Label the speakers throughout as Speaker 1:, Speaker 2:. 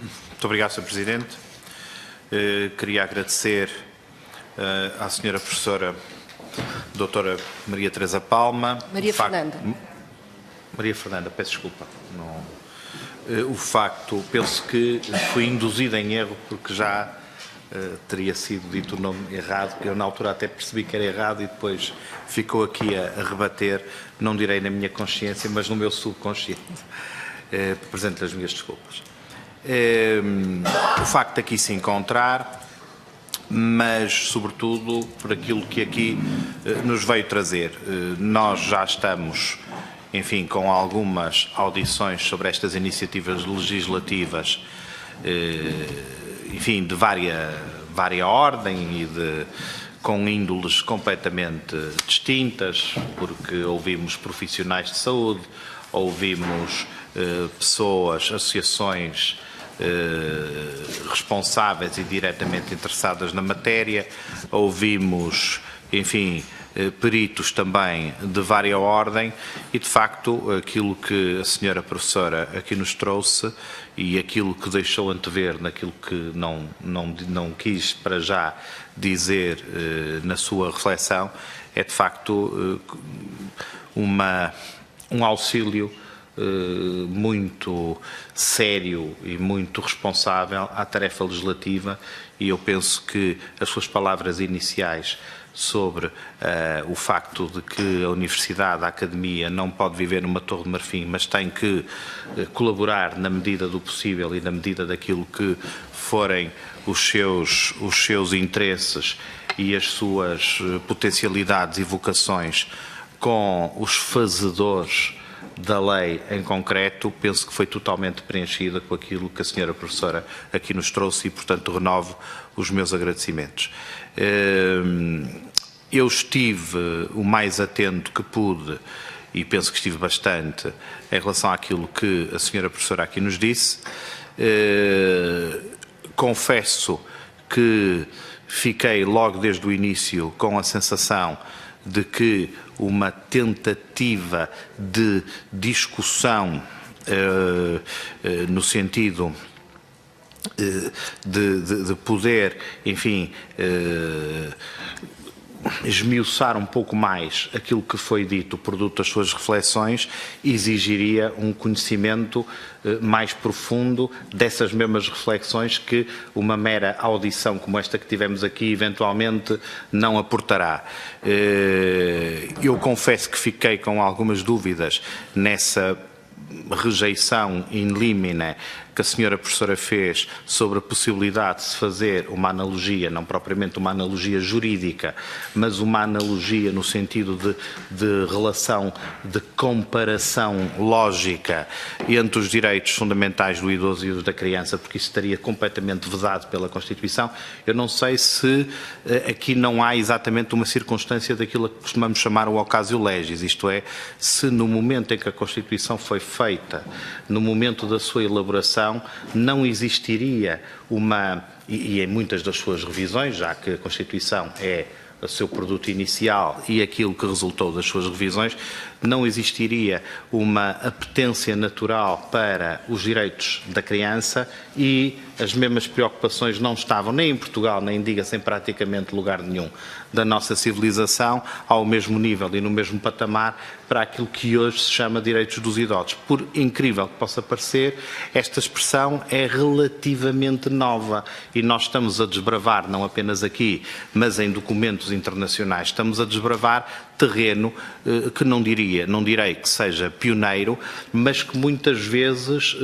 Speaker 1: Muito obrigado, Sr. Presidente. Queria agradecer à Sra. Professora Doutora Maria Teresa Palma.
Speaker 2: Maria Fernanda.
Speaker 1: Maria Fernanda, peço desculpa. O facto, penso que fui induzido em erro porque já teria sido dito o nome errado, eu na altura até percebi que era errado e depois ficou aqui a rebater, não direi na minha consciência, mas no meu subconsciente. Apresento-lhe as minhas desculpas. O facto de aqui se encontrar, mas sobretudo por aquilo que aqui nos veio trazer. Nós já estamos, enfim, com algumas audições sobre estas iniciativas legislativas, enfim, de vária ordem e com índoles completamente distintas, porque ouvimos profissionais de saúde, ouvimos pessoas, associações responsáveis e diretamente interessadas na matéria, ouvimos, enfim, peritos também de vária ordem e, de facto, aquilo que a senhora professora aqui nos trouxe e aquilo que deixou antever naquilo que não quis para já dizer na sua reflexão é, de facto, um auxílio muito sério e muito responsável à tarefa legislativa e eu penso que as suas palavras iniciais sobre o facto de que a Universidade, a Academia, não pode viver numa Torre de Marfim, mas tem que colaborar na medida do possível e na medida daquilo que forem os seus interesses e as suas potencialidades e vocações com os fazedores da lei em concreto, penso que foi totalmente preenchida com aquilo que a senhora professora aqui nos trouxe e, portanto, renovo os meus agradecimentos. Eu estive o mais atento que pude e penso que estive bastante em relação àquilo que a senhora professora aqui nos disse. Confesso que fiquei logo desde o início com a sensação de que uma tentativa de discussão no sentido de poder, enfim, esmiuçar um pouco mais aquilo que foi dito, produto das suas reflexões, exigiria um conhecimento mais profundo dessas mesmas reflexões que uma mera audição como esta que tivemos aqui eventualmente não aportará. Eu confesso que fiquei com algumas dúvidas nessa rejeição in limine que a senhora professora fez sobre a possibilidade de se fazer uma analogia, não propriamente uma analogia jurídica, mas uma analogia no sentido de relação, de comparação lógica entre os direitos fundamentais do idoso e os da criança, porque isso estaria completamente vedado pela Constituição. Eu não sei se aqui não há exatamente uma circunstância daquilo que costumamos chamar o ocasio legis, isto é, se no momento em que a Constituição foi feita, no momento da sua elaboração, não existiria e em muitas das suas revisões, já que a Constituição é o seu produto inicial e aquilo que resultou das suas revisões, não existiria uma apetência natural para os direitos da criança e as mesmas preocupações não estavam nem em Portugal, nem diga-se em praticamente lugar nenhum da nossa civilização ao mesmo nível e no mesmo patamar para aquilo que hoje se chama direitos dos idosos. Por incrível que possa parecer, esta expressão é relativamente nova e nós estamos a desbravar, não apenas aqui, mas em documentos internacionais, estamos a desbravar terreno que não direi que seja pioneiro, mas que muitas vezes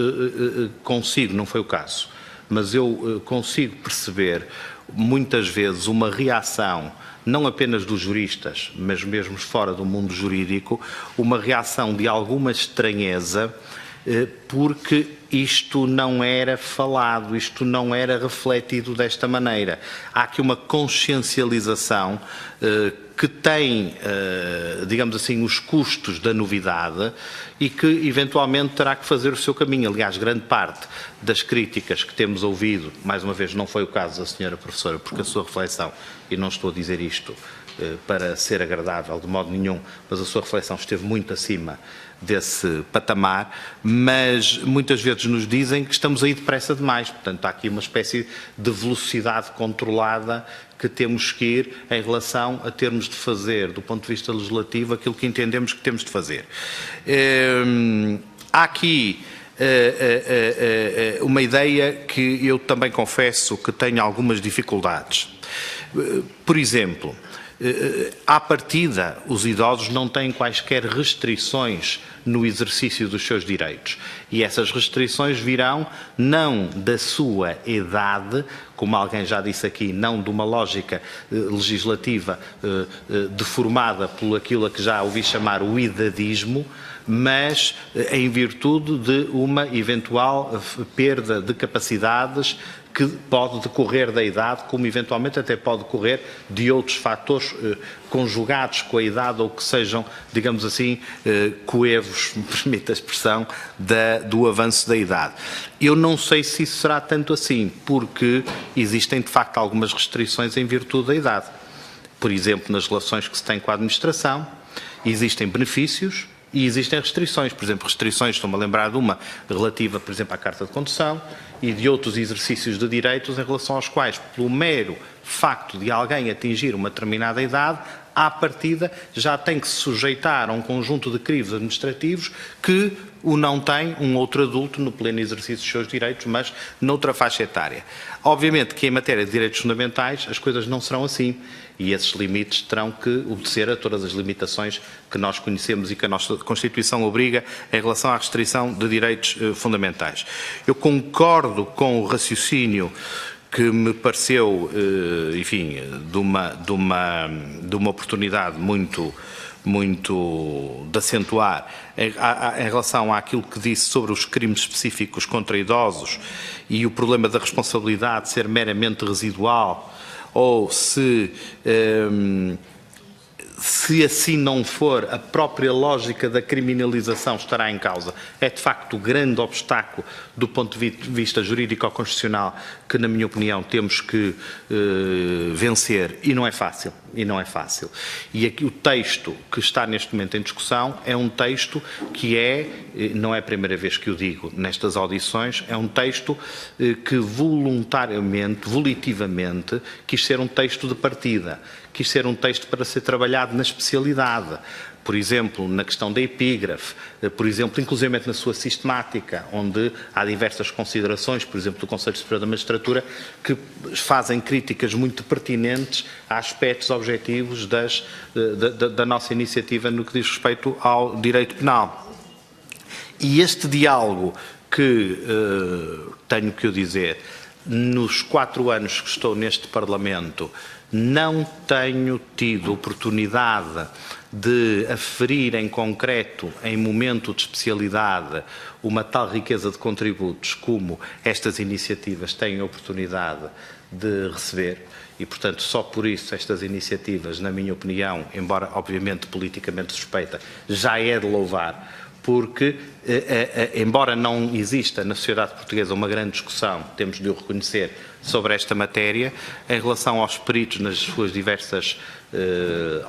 Speaker 1: consigo, não foi o caso, mas eu consigo perceber muitas vezes uma reação, não apenas dos juristas, mas mesmo fora do mundo jurídico, uma reação de alguma estranheza, porque isto não era falado, isto não era refletido desta maneira. Há aqui uma consciencialização que tem, digamos assim, os custos da novidade e que eventualmente terá que fazer o seu caminho. Aliás, grande parte das críticas que temos ouvido, mais uma vez não foi o caso da senhora professora, porque a sua reflexão, e não estou a dizer isto para ser agradável de modo nenhum, mas a sua reflexão esteve muito acima desse patamar, mas muitas vezes nos dizem que estamos a ir depressa demais. Portanto, há aqui uma espécie de velocidade controlada que temos que ir em relação a termos de fazer, do ponto de vista legislativo, aquilo que entendemos que temos de fazer. Há aqui uma ideia que eu também confesso que tenho algumas dificuldades. Por exemplo, à partida, os idosos não têm quaisquer restrições no exercício dos seus direitos. E essas restrições virão não da sua idade, como alguém já disse aqui, não de uma lógica legislativa deformada por aquilo a que já ouvi chamar o idadismo, mas em virtude de uma eventual perda de capacidades que pode decorrer da idade, como eventualmente até pode decorrer de outros fatores conjugados com a idade ou que sejam, digamos assim, coevos, me permite a expressão, do avanço da idade. Eu não sei se isso será tanto assim, porque existem de facto algumas restrições em virtude da idade. Por exemplo, nas relações que se tem com a administração, existem benefícios e existem restrições. Por exemplo, restrições, estou-me a lembrar de uma relativa, por exemplo, à carta de condução e de outros exercícios de direitos em relação aos quais, pelo mero facto de alguém atingir uma determinada idade, à partida já tem que se sujeitar a um conjunto de crivos administrativos que o não tem um outro adulto no pleno exercício dos seus direitos, mas noutra faixa etária. Obviamente que em matéria de direitos fundamentais as coisas não serão assim e esses limites terão que obedecer a todas as limitações que nós conhecemos e que a nossa Constituição obriga em relação à restrição de direitos fundamentais. Eu concordo com o raciocínio que me pareceu, enfim, de uma oportunidade muito de acentuar em relação àquilo que disse sobre os crimes específicos contra idosos e o problema da responsabilidade ser meramente residual ou se assim não for, a própria lógica da criminalização estará em causa. É, de facto, o grande obstáculo do ponto de vista jurídico-constitucional que, na minha opinião, temos que vencer. E não é fácil. E aqui o texto que está neste momento em discussão é um texto que não é a primeira vez que o digo nestas audições, é um texto que voluntariamente, volitivamente, quis ser um texto de partida. Quis ser um texto para ser trabalhado na especialidade, por exemplo, na questão da epígrafe, por exemplo, inclusivamente na sua sistemática, onde há diversas considerações, por exemplo, do Conselho Superior da Magistratura, que fazem críticas muito pertinentes a aspectos objetivos da nossa iniciativa no que diz respeito ao direito penal. E este diálogo que, tenho que o dizer, nos 4 anos que estou neste Parlamento, não tenho tido oportunidade de aferir em concreto, em momento de especialidade, uma tal riqueza de contributos como estas iniciativas têm a oportunidade de receber e, portanto, só por isso estas iniciativas, na minha opinião, embora obviamente politicamente suspeita, já é de louvar, porque, embora não exista na sociedade portuguesa uma grande discussão, temos de o reconhecer, sobre esta matéria, em relação aos peritos nas suas diversas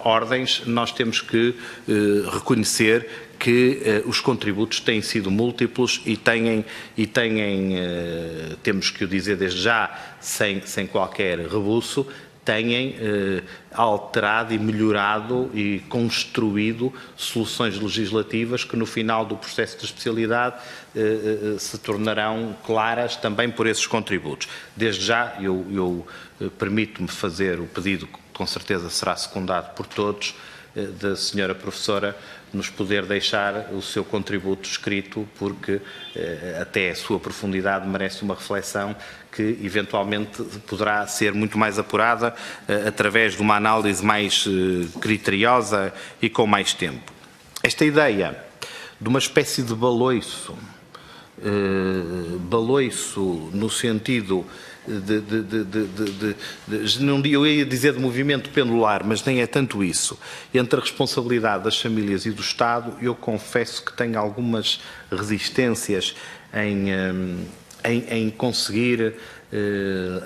Speaker 1: ordens, nós temos que reconhecer que os contributos têm sido múltiplos e temos que o dizer desde já, sem qualquer rebuço, têm alterado e melhorado e construído soluções legislativas que no final do processo de especialidade se tornarão claras também por esses contributos. Desde já eu permito-me fazer o pedido, que com certeza será secundado por todos, da senhora professora, nos poder deixar o seu contributo escrito, porque até a sua profundidade merece uma reflexão que eventualmente poderá ser muito mais apurada através de uma análise mais criteriosa e com mais tempo. Esta ideia de uma espécie de baloiço no sentido eu ia dizer de movimento pendular, mas nem é tanto isso. Entre a responsabilidade das famílias e do Estado, eu confesso que tenho algumas resistências em conseguir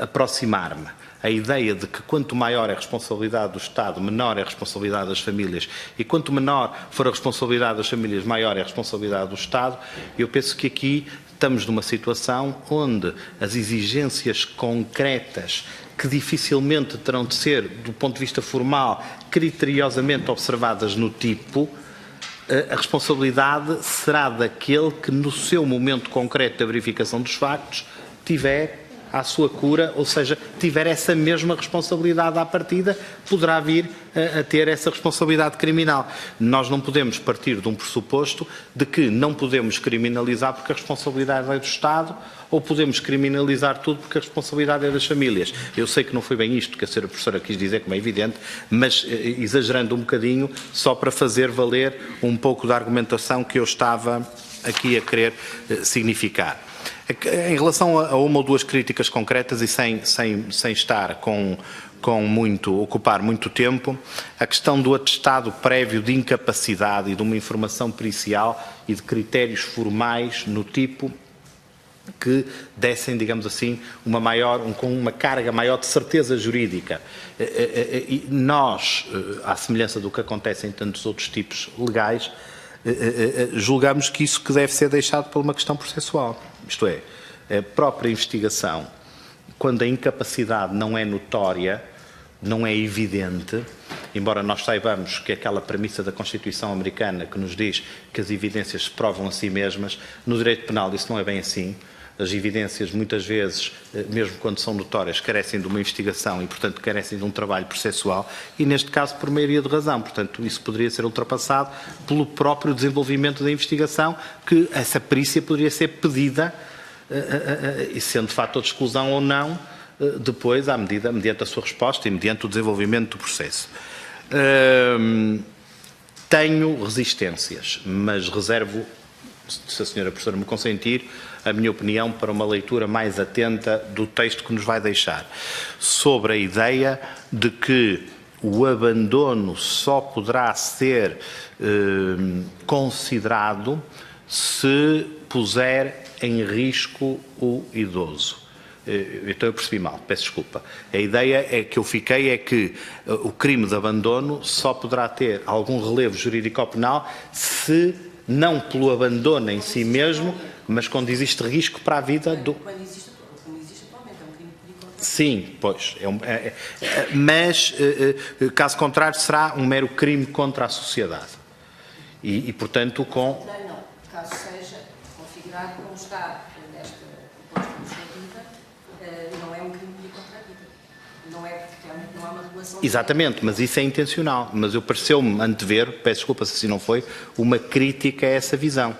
Speaker 1: aproximar-me. A ideia de que quanto maior é a responsabilidade do Estado, menor é a responsabilidade das famílias, e quanto menor for a responsabilidade das famílias, maior é a responsabilidade do Estado, eu penso que aqui estamos numa situação onde as exigências concretas, que dificilmente terão de ser, do ponto de vista formal, criteriosamente observadas no tipo, a responsabilidade será daquele que, no seu momento concreto da verificação dos factos, tiver à sua cura, ou seja, tiver essa mesma responsabilidade à partida, poderá vir a ter essa responsabilidade criminal. Nós não podemos partir de um pressuposto de que não podemos criminalizar porque a responsabilidade é do Estado, ou podemos criminalizar tudo porque a responsabilidade é das famílias. Eu sei que não foi bem isto que a senhora professora quis dizer, como é evidente, mas exagerando um bocadinho, só para fazer valer um pouco da argumentação que eu estava aqui a querer significar. Em relação a uma ou duas críticas concretas e sem estar ocupar muito tempo, a questão do atestado prévio de incapacidade e de uma informação pericial e de critérios formais no tipo que dessem, digamos assim, com uma carga maior de certeza jurídica. E nós, à semelhança do que acontece em tantos outros tipos legais, julgamos que isso que deve ser deixado por uma questão processual. Isto é, a própria investigação, quando a incapacidade não é notória, não é evidente, embora nós saibamos que aquela premissa da Constituição americana que nos diz que as evidências se provam a si mesmas, no direito penal isso não é bem assim. As evidências, muitas vezes, mesmo quando são notórias, carecem de uma investigação e, portanto, carecem de um trabalho processual e, neste caso, por maioria de razão. Portanto, isso poderia ser ultrapassado pelo próprio desenvolvimento da investigação, que essa perícia poderia ser pedida, e sendo fator de exclusão ou não, depois, mediante a sua resposta e mediante o desenvolvimento do processo. Tenho resistências, mas reservo, se a senhora professora me consentir, a minha opinião para uma leitura mais atenta do texto que nos vai deixar, sobre a ideia de que o abandono só poderá ser considerado se puser em risco o idoso. Então eu percebi mal, peço desculpa. A ideia que eu fiquei é que o crime de abandono só poderá ter algum relevo jurídico-penal se não pelo abandono em si mesmo, mas quando existe risco para a vida do...
Speaker 2: Como existe atualmente, é um crime contra...
Speaker 1: Sim, pois. Mas, caso contrário, será um mero crime contra a sociedade. E portanto, com...
Speaker 2: Não. Caso seja configurado como está nesta proposta legislativa, não é um crime contra a vida. Não é porque não há uma regulação...
Speaker 1: Exatamente, mas isso é intencional. Mas eu pareceu-me antever, peço desculpa se assim não foi, uma crítica a essa visão.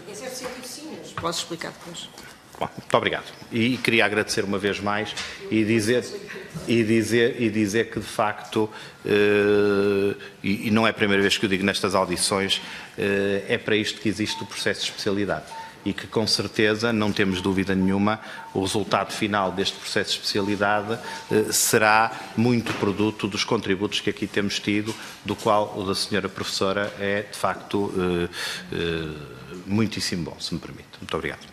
Speaker 2: Em certo sentido, sim, mas posso explicar depois.
Speaker 1: Bom, muito obrigado. E queria agradecer uma vez mais e dizer que, de facto, e não é a primeira vez que eu digo nestas audições, é para isto que existe o processo de especialidade. E que, com certeza, não temos dúvida nenhuma, o resultado final deste processo de especialidade será muito produto dos contributos que aqui temos tido, do qual o da senhora professora é, de facto, muitíssimo bom, se me permite. Muito obrigado.